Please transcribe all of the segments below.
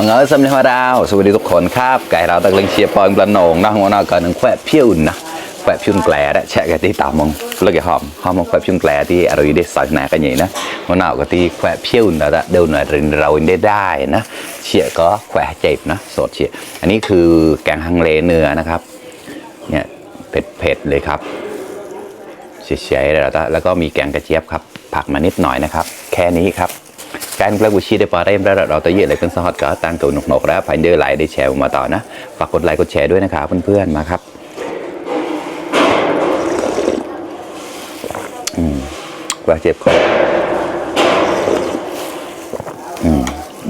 มังเอ๋สำเนียงดาวสวัสดีทุกคนครับไก่เราตะลิงเชียร์ปอยปลาโหนงนะหัวหน้าก่อนหนึ่งแควะพิ้วนะแควะพิ้วแกล่ได้แช่กันที่ตามองเลิกหอมมองแควะพิ้วแกล่ที่เราได้ใส่หนากันอย่างนี้นะหัวหน้าก็ที่แควะพิ้วนะเดินหน่อยเราได้นะเชียร์ก็แควะเจ็บนะสดเชียร์อันนี้คือแกงฮังเลเนื้อนะครับเนี่ยเผ็ดเลยครับเฉยๆแล้วก็มีแกงกระเจี๊ยบครับผักมานิดหน่อยนะครับแค่นี้ครับการกระบุชีได้ปลาเริ่มแล้วเราจะเยอะเลยกันสหัสก็ตั้งตัวหนุกๆแล้วภายเดือนไหลได้แชร์มาต่อนะฝากกดไลค์กดแชร์ด้วยนะครับเพื่อนๆมาครับว่าเจ็บคอ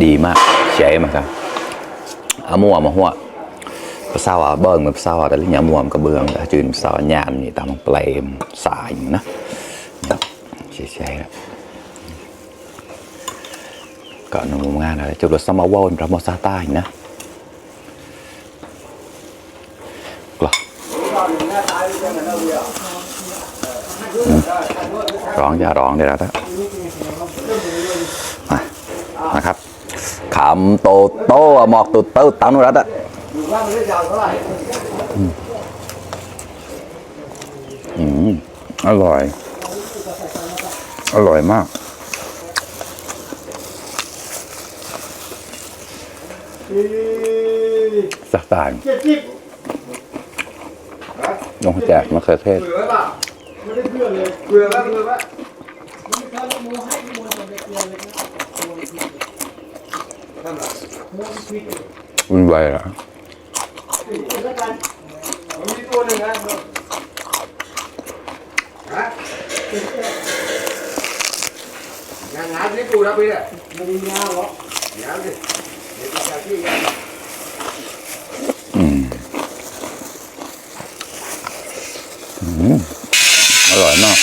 ดีมากแชร์มาครับเอามัวมาหัวภาษาว่าเบิ้งเหมือนภาษาว่าแต่เรื่องมัวมันกระเบื้องแต่จืดภาษาหยาบนี่ตามเปลมสายนะแชร์ก่อนหนุ่มงานอะไรจุดรถสมาร์วอลประมอซาใต้นะกลัวร้องอย่าร้องเดี๋ยวนะนะครับขำโตโต้หมอกตุดเต้าตั้งนู้นแล้วนะอร่อยมากสักตายลงแจกมะเขือเทศวุ่นวายเหรองานนี้กูรับไปเนี่ยไม่ได้ยาวหรอกยาวดิเดี๋ยวจะที่อร่อยมาก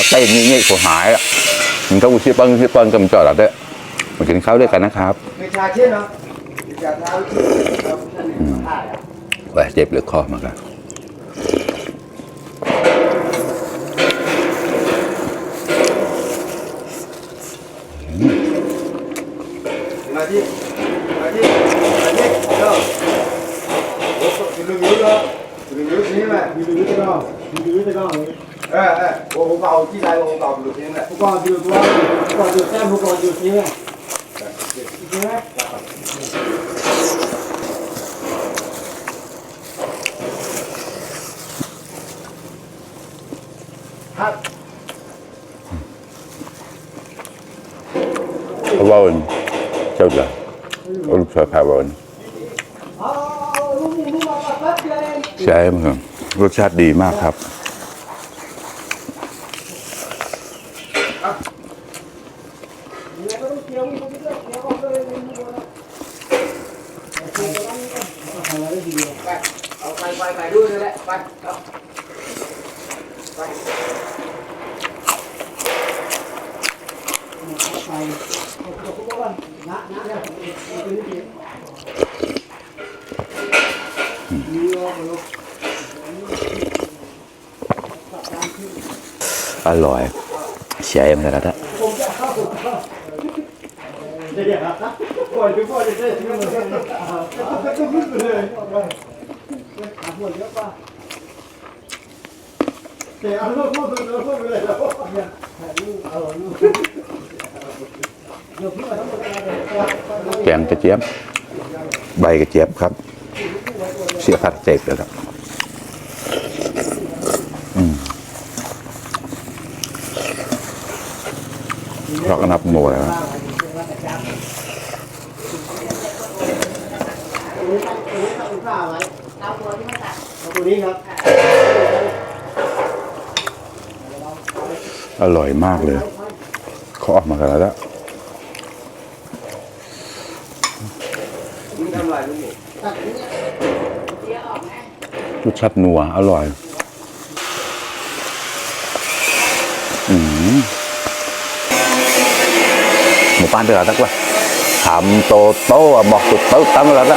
เต้นนี่กูหายอ่ะมันก็กูชื่อปั้นกำจอดแล้วด้วยมากินข้าวด้วยกันนะครับแหวเจ็บหรือคอมากันมาที่เนาะดูนิ้วเนาะดูนิ้วนี้ไหมดูนิ้วเนาะโอ้โหเก่าที่ไรโอ้โหเก่าดูนี้แหละผู้กองดูตัวผู้กองดูแต้มผู้กองดูนี้ไหมใช่ไหมครับพะวอนเจ้าจ้ะลูกชายพะวอนใช่ไหมครับรสชาติดีมากครับไปดูนี่แหละไปอร่อยใช่ไหมครับแกงกระเจี๊ยบใบกระเจี๊ยบครับเสียผัดเจ็บเลยครับเพราะนับโมแล้วอร่อยมากเลยเขาออกมากันแล้วรสชาตินัวอร่อยหมูปั้นเดือดสักว่าขำโตโต้หมอกตุดเต้าตั้งแล้ว